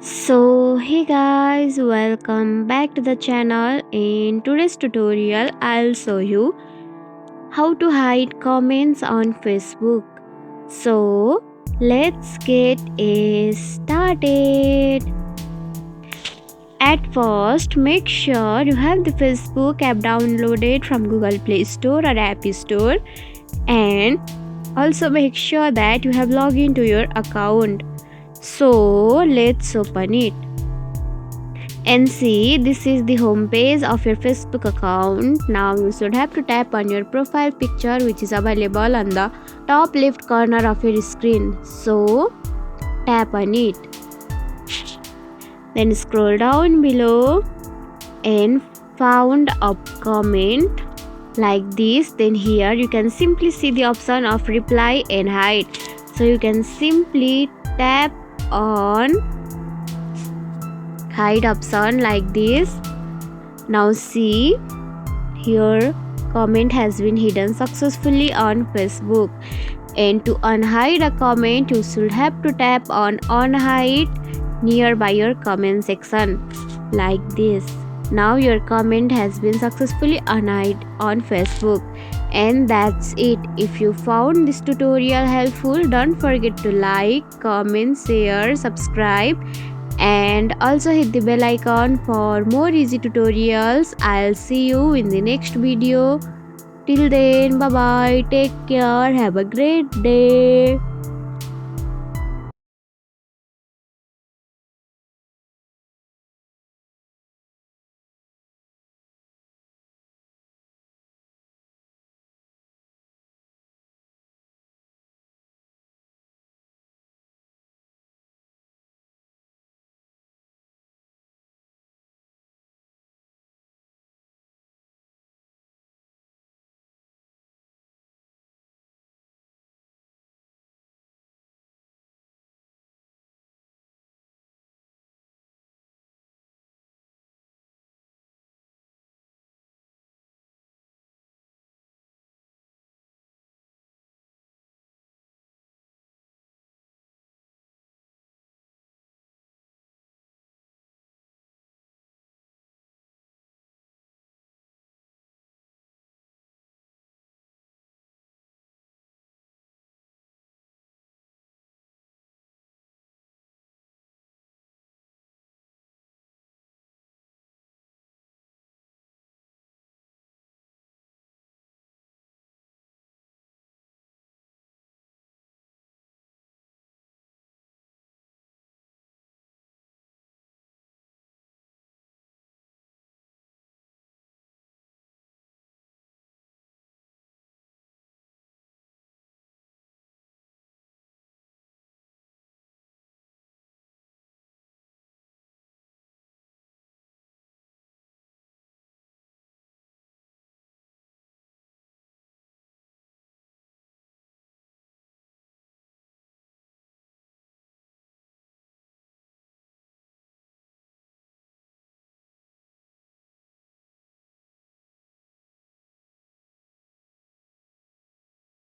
So hey guys, welcome back to the channel. In today's tutorial I'll show you how to hide comments on Facebook. So let's get started. At first, make sure you have the Facebook app downloaded from Google Play Store or App Store, and also make sure that you have logged into your account. So let's open it and see, this is the home page of your Facebook account. Now you should have to tap on your profile picture, which is available on the top left corner of your screen. So tap on it, then scroll down below and found a comment like this. Then here you can simply see the option of reply and hide. So you can simply tap on hide option like this. Now see, your comment has been hidden successfully on Facebook. And to unhide a comment, you should have to tap on unhide nearby your comment section like this. Now your comment has been successfully unhide on Facebook. And that's it. If you found this tutorial helpful, don't forget to like, comment, share, subscribe, and also hit the bell icon for more easy tutorials. I'll see you in the next video. Till then, bye bye, take care, have a great day.